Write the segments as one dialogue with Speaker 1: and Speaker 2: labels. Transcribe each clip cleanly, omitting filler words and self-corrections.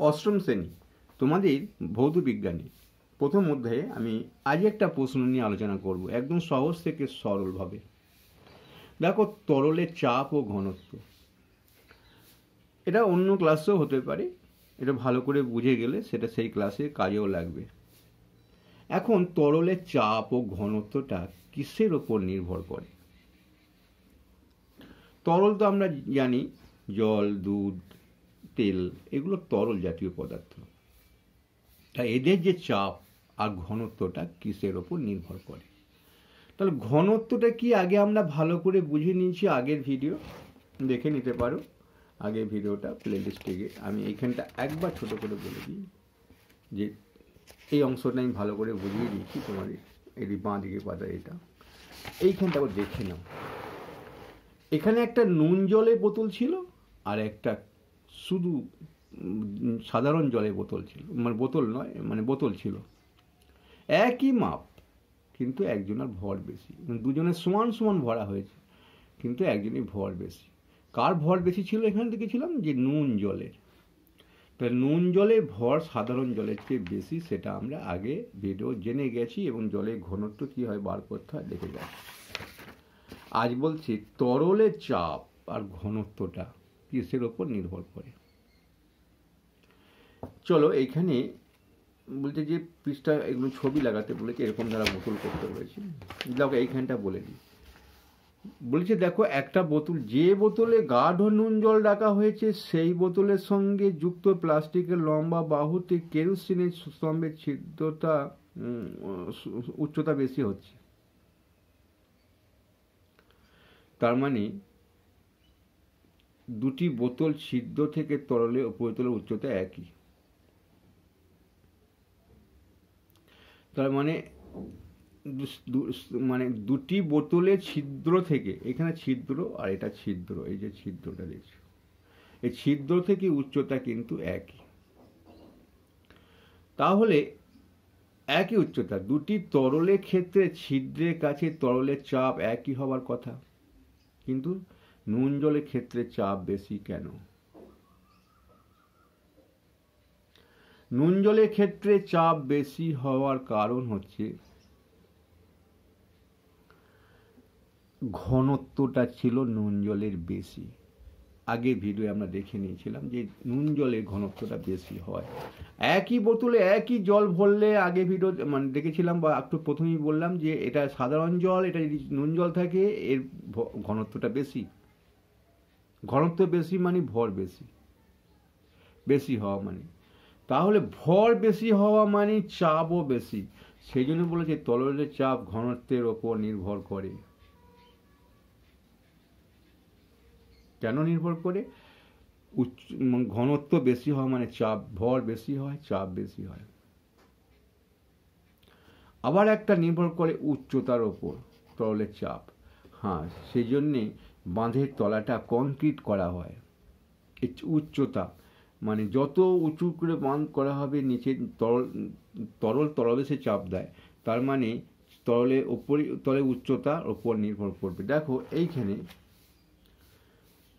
Speaker 1: অষ্টম শ্রেণী তোমাদের ভৌত বিজ্ঞানে প্রথম অধ্যায়ে আমি আজ একটা প্রশ্ন নিয়ে আলোচনা করব, একদম সহজ থেকে সরলভাবে। দেখো, তরলের চাপ ও ঘনত্ব, এটা অন্য ক্লাসেও হতে পারে, এটা ভালো করে বুঝে গেলে সেটা সেই ক্লাসে কাজেও লাগবে। এখন তরলের চাপ ও ঘনত্বটা কিসের ওপর নির্ভর করে? তরল তো আমরা জানি, জল, দুধ, তেল, এগুলো তরল জাতীয় পদার্থ। তাই এদের যে চাপ আর ঘনত্বটা কিসের ওপর নির্ভর করে? তাহলে ঘনত্বটা কি আগে আমরা ভালো করে বুঝে নিয়েছি, আগের ভিডিও দেখে নিতে পারো। আগের ভিডিওটা প্লেলিস্টে গিয়ে আমি এইখানটা একবার ছোট করে বলে দিই যে এই অংশটা আমি ভালো করে বুঝিয়ে দিয়েছি তোমাদের, এই বাঁ দিকে পাতা এটা, এইখানটা আবার দেখে নাও। এখানে একটা নুন জলের বোতল ছিল আর একটা শুধু সাধারণ জলের বোতল ছিল, মানে বোতল নয়, মানে বোতল ছিল। একই মাপ, কিন্তু একজনের ভর বেশি, দুজনের সমান সমান ভরা হয়েছে, কিন্তু একজনের ভর বেশি। কার ভর বেশি ছিল এখানে দেখেছিলাম? যে নুন জলের। তাহলে নুন জলের ভর সাধারণ জলের চেয়ে বেশি, সেটা আমরা আগে ভিডিও জেনে গেছি, এবং জলের ঘনত্ব কী হয় বার করতে হয় দেখে গেছি। আজ বলছি তরলের চাপ আর ঘনত্বটা কিসের ওপর নির্ভর করে। চলো, এইখানে বলছে যে পৃষ্ঠা এগুলো ছবি লাগাতে বলেছে, এরকম দ্বারা বোতল করতে বলেছে। দেখো এইখানটা বলে দিই, বলেছে দেখো একটা বোতল, যে বোতলে গাঢ় নুন জল রাখা হয়েছে সেই বোতলের সঙ্গে যুক্ত প্লাস্টিকের লম্বা বাহুতে কেরোসিনের স্তম্ভের ছিদ্রতা উচ্চতা বেশি হচ্ছে। তার মানে দুটি বোতল ছিদ্র থেকে তরলে উপরিতলের উচ্চতা একই। তার মানে মানে দুটি বোতলের ছিদ্র থেকে, এখানে ছিদ্র আর এটা ছিদ্র, এই যে ছিদ্রটা দেখছো, এই ছিদ্র থেকে উচ্চতা কিন্তু একই। তাহলে একই উচ্চতা দুটি তরলের ক্ষেত্রে ছিদ্রের কাছে তরলের চাপ একই হওয়ার কথা, কিন্তু নুন জলের ক্ষেত্রে চাপ বেশি কেন? নুন জলের ক্ষেত্রে চাপ বেশি হওয়ার কারণ হচ্ছে ঘনত্বটা ছিল নুন জলের বেশি। আগে ভিডিও আমরা দেখে নিয়েছিলাম যে নুন জলের ঘনত্বটা বেশি হয়। একই বোতলে একই জল ভরলে, আগে ভিডিও মানে দেখেছিলাম, বা একটু প্রথমেই বললাম যে এটা সাধারণ জল, এটা যদি নুন জল থাকে এর ঘনত্বটা বেশি। ঘনত্ব বেশি মানে ভর বেশি, বেশি হওয়া মানে, তাহলে ভর বেশি হওয়া মানে চাপও বেশি। সেই জন্য বলেছে তরলের চাপ ঘনত্বের ওপর নির্ভর করে। কেন নির্ভর করে? ঘনত্ব বেশি হয় মানে চাপ, ভর বেশি হয়, চাপ বেশি হয়। আবার একটা নির্ভর করে উচ্চতার ওপর তরলের চাপ। হ্যাঁ, সেই জন্যে বাঁধের তলাটা কংক্রিট করা হয়। উচ্চতা মানে যত উঁচু করে বাঁধ করা হবে, নিচে তরল তলদেশে চাপ দেয়, তার মানে তরলের ওপরই, তলের উচ্চতার ওপর নির্ভর করবে। দেখো এইখানে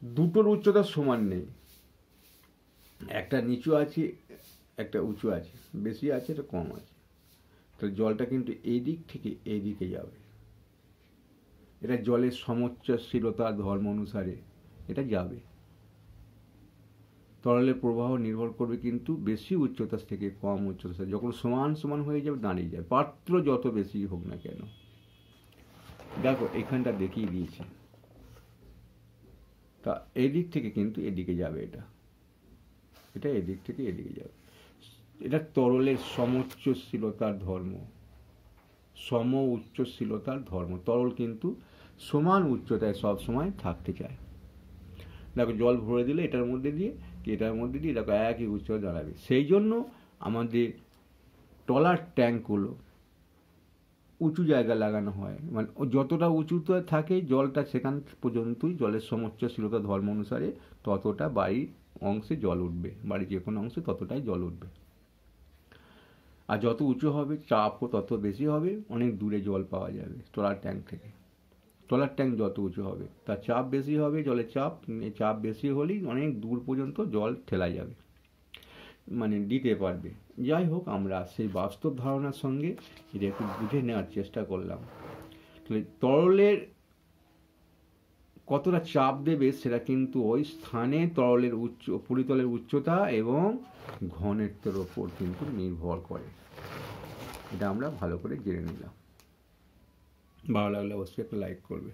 Speaker 1: দুটোর উচ্চতা সমান নেই, একটা নিচু আছে একটা উঁচু আছে, বেশি আছে এটা কম আছে। তো জলটা কিন্তু এই দিক থেকে এই দিকে যাবে, এটা জলের সমোচ্চশীলতার ধর্ম অনুসারে এটা যাবে। তরলের প্রবাহ নির্ভর করবে কিন্তু বেশি উচ্চতা থেকে কম উচ্চতা, যখন সমান সমান হয়ে যাবে দাঁড়িয়ে যাবে, পাত্র যত বেশি হোক না কেন। দেখো এখানটা দেখিয়ে দিয়েছে, তা এদিক থেকে কিন্তু এদিকে যাবে, এটা এদিক থেকে এদিকে যাবে। এটা তরলের সমোচ্চশীলতার ধর্ম, সম উচ্চশীলতার ধর্ম। তরল কিন্তু সমান উচ্চতায় সব সময় থাকতে চায়। দেখো জল ভরে দিলে এটার মধ্যে দিয়ে এটার মধ্যে দিয়ে দেখো একই উচ্চতা দাঁড়াবে। সেই জন্য আমাদের ট্রলার ট্যাঙ্কগুলো উঁচু জায়গায় লাগানো হয়, মানে যতটা উঁচুতে থাকে জলটা সেখান পর্যন্তই জলের সমোচ্চশীলতা ধর্ম অনুসারে ততটা বাড়ির অংশে জল উঠবে, বাড়ির যে কোনো অংশে ততটাই জল উঠবে। আর যত উঁচু হবে চাপও তত বেশি হবে, অনেক দূরে জল পাওয়া যাবে ট্রলার ট্যাঙ্ক থেকে। ট্রলার ট্যাঙ্ক যত উঁচু হবে তার চাপ বেশি হবে, জলের চাপ বেশি হলেই অনেক দূর পর্যন্ত জল ঠেলা যাবে। মানে দিতে পারবে। যাই হোক, আমরা সেই বাস্তব ধারণার সঙ্গে এটা একটু বুঝে নেওয়ার চেষ্টা করলাম। তাহলে তরলের কতটা চাপ দেবে সেটা কিন্তু ওই স্থানে তরলের পরিতলের উচ্চতা এবং ঘনত্বের ওপর কিন্তু নির্ভর করে। এটা আমরা ভালো করে জেনে নিলাম। ভালো লাগলে অবশ্যই একটা লাইক করবে।